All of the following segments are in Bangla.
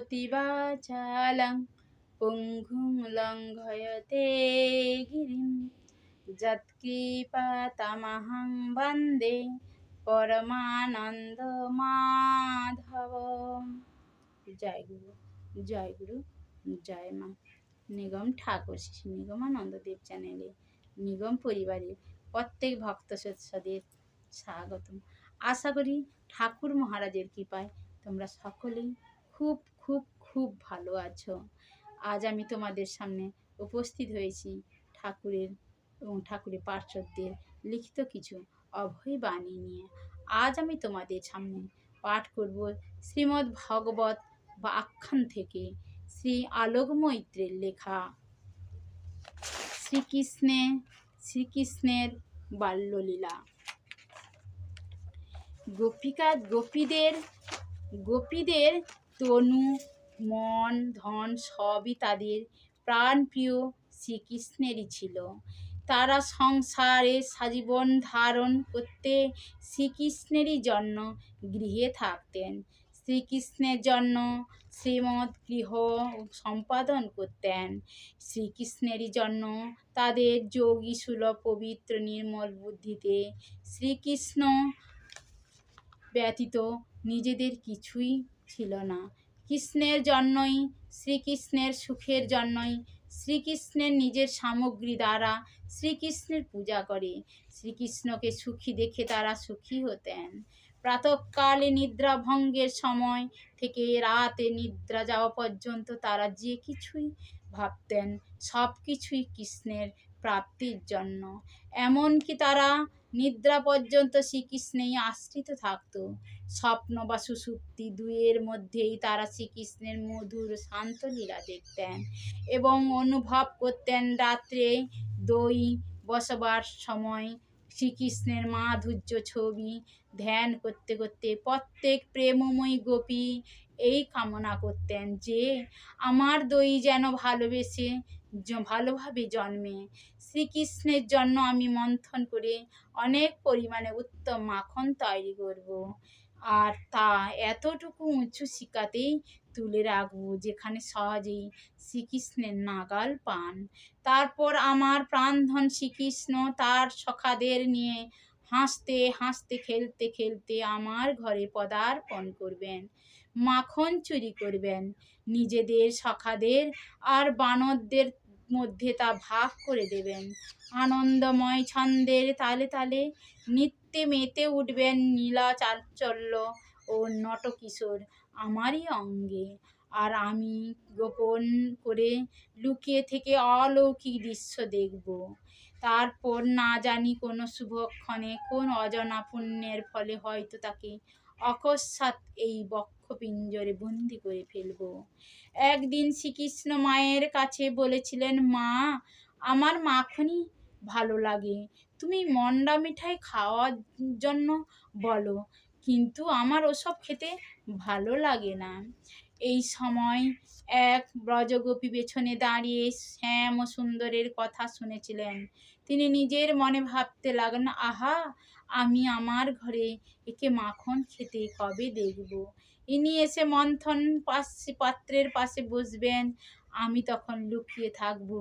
কरोति वाचालं पुंगुं लङ्घयते गिरिं যৎকৃপাতমহং বন্দে পরমানন্দ মাধব। জয় গুরু, জয় গুরু, জয় মা। নিগম ঠাকুর শ্রী নিগমানন্দ দেব চ্যানেলে নিগম পরিবারের প্রত্যেক ভক্ত সদস্যদের স্বাগতম। আশা করি ঠাকুর মহারাজের কৃপায় তোমরা সকলেই খুব খুব খুব ভালো আছো। আজ আমি তোমাদের সামনে উপস্থিত হয়েছি ঠাকুরের এবং ঠাকুরের পার্শ্বদের লিখিত কিছু অভয় বাণী নিয়ে। আজ আমি তোমাদের সামনে পাঠ করব শ্রীমদ্ ভাগবত বা আখ্যান থেকে শ্রী আলোক মৈত্রের লেখা শ্রীকৃষ্ণের বাল্যলীলা। গোপীদের তনু মন ধন সবই তাদের প্রাণপ্রিয় শ্রীকৃষ্ণেরই ছিল। তারা সংসারে সাজীবন ধারণ করতে শ্রীকৃষ্ণেরই জন্য গৃহে থাকতেন, শ্রীকৃষ্ণের জন্য শ্রীমৎ গৃহ সম্পাদন করতেন। শ্রীকৃষ্ণেরই জন্য তাদের যোগী সুলভ পবিত্র নির্মল বুদ্ধিতে শ্রীকৃষ্ণ ব্যতীত নিজেদের কিছুই ছিল না। কৃষ্ণের জন্যই, শ্রীকৃষ্ণের সুখের জন্যই শ্রীকৃষ্ণের নিজের সামগ্রী দ্বারা শ্রীকৃষ্ণের পূজা করে শ্রীকৃষ্ণকে সুখী দেখে তারা সুখী হতেন। প্রাতঃকালে নিদ্রা ভঙ্গের সময় থেকে রাতে নিদ্রা যাওয়া পর্যন্ত তারা যে কিছুই ভাবতেন সব কিছুই কৃষ্ণের প্রাপ্তির জন্য। এমনকি তারা নিদ্রা পর্যন্ত শ্রীকৃষ্ণেই আশ্রিত থাকত। স্বপ্ন বা সুষুপ্তি দুয়ের মধ্যেই তারা শ্রীকৃষ্ণের মধুর শান্ত লীলা দেখতেন এবং অনুভব করতেন। রাত্রে দই বসবার সময় শ্রীকৃষ্ণের মাধুর্য ছবি ধ্যান করতে করতে প্রত্যেক প্রেমময়ী গোপী এই কামনা করতেন যে আমার দই যেন ভালোভাবে জন্মে। শ্রীকৃষ্ণের জন্য আমি মন্থন করে অনেক পরিমাণে উত্তম মাখন তৈরি করব, আর তা এতটুকু উঁচু শিকাতেই তুলে রাখবো যেখানে সহজেই শ্রীকৃষ্ণের নাগাল পান। তারপর আমার প্রাণধন শ্রীকৃষ্ণ তার সখাদের নিয়ে হাসতে হাসতে খেলতে খেলতে আমার ঘরে পদার্পণ করবেন, মাখন চুরি করবেন। নিজেদের সখাদের আর বানরদের মধ্যে তা ভাগ করে দেবেন। আনন্দময় ছন্দের তালে তালে নৃত্যে মেতে উঠবেন নীলা চাঞ্চল্য ও নটকিশোর আমারই অঙ্গে, আর আমি গোপন করে লুকিয়ে থেকে অলৌকিক দৃশ্য দেখব। তারপর না জানি কোনো শুভক্ষণে কোন অজানা পুণ্যের ফলে হয়তো তাকে অকস্মাৎ এই বক্ষপিঞ্জরে বন্দি করে ফেলব। একদিন শ্রীকৃষ্ণ মায়ের কাছে বলেছিলেন, মা, আমার মাখনই ভালো লাগে, তুমি মন্ডা মিঠাই খাওয়ার জন্য বলো, কিন্তু আমার ওসব খেতে ভালো লাগে না। এই সময় এক ব্রজগোপী পেছনে দাঁড়িয়ে শ্যাম ও সুন্দরের কথা শুনেছিলেন। তিনি নিজের মনে ভাবতে লাগলেন, আহা, আমি আমার ঘরে একে মাখন খেতে কবে দেখব। ইনি এসে মন্থন পাত্রের পাশে বসবেন, আমি তখন লুকিয়ে থাকব।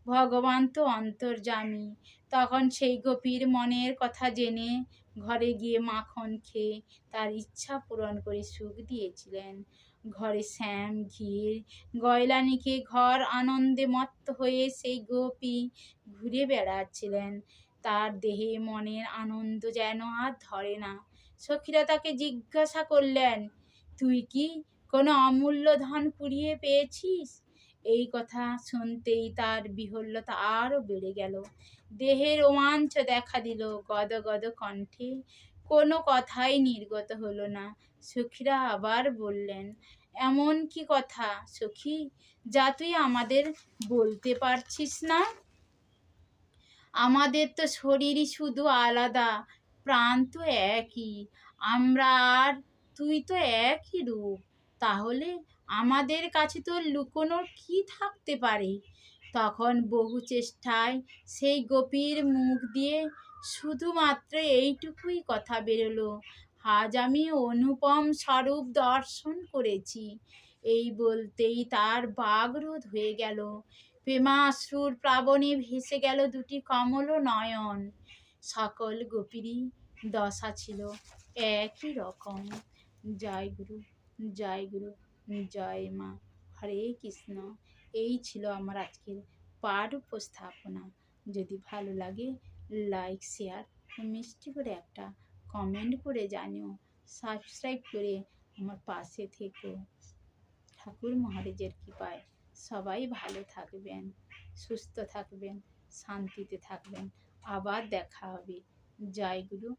ভগবান তো অন্তর্যামী। তখন সেই গোপীর মনের কথা জেনে ঘরে গিয়ে মাখন খেয়ে তার ইচ্ছা পূরণ করে সুখ দিয়েছিলেন। ঘরে শ্যাম ঘির গয়লানিকে ঘর আনন্দে মত্ত হয়ে সেই গোপী ঘুরে বেড়াচ্ছিলেন। তার দেহে মনের আনন্দ যেন আর ধরে না। সখীরা তাকে জিজ্ঞাসা করলেন, তুই কি কোনো অমূল্য ধন কুড়িয়ে পেয়েছিস? এই কথা শুনতেই তার বিহ্বলতা আরও বেড়ে গেল। দেহে রোমাঞ্চ দেখা দিল, গদগদ কণ্ঠে কোনো কথাই নির্গত হলো না। সখীরা আবার বললেন, এমন কি কথা সখী যা তুই আমাদের বলতে পারছিস না? আমাদের তো শরীরই শুধু আলাদা, প্রাণ তো একই, আমরা আর তুই তো একই রূপ, তাহলে আমাদের কাছে তো লুকোনোর কি থাকতে পারে? তখন বহু চেষ্টায় সেই গোপীর মুখ দিয়ে শুধুমাত্র এইটুকুই কথা বেরোলো, আজ আমি অনুপম স্বরূপ দর্শন করেছি। এই বলতেই তার বাগরোধ হয়ে গেল। প্রেমাশ্রুর প্লাবনে ভেসে গেল দুটি কমল নয়ন। সকল গোপীরই দশা ছিল একই রকম। জয় গুরু, জয় গুরু, জয় মা। হরে কৃষ্ণ। এই ছিল আমার আজকের পাঠ উপস্থাপনা। যদি ভালো লাগে লাইক শেয়ার মিষ্টি করে একটা কমেন্ট করে জানিও। সাবস্ক্রাইব করে আমার পাশে থেকো। ঠাকুর মহারাজের কৃপায় সবাই ভালো থাকবেন, সুস্থ থাকবেন, শান্তিতে থাকবেন। আবার দেখা হবে। জয় গুরু।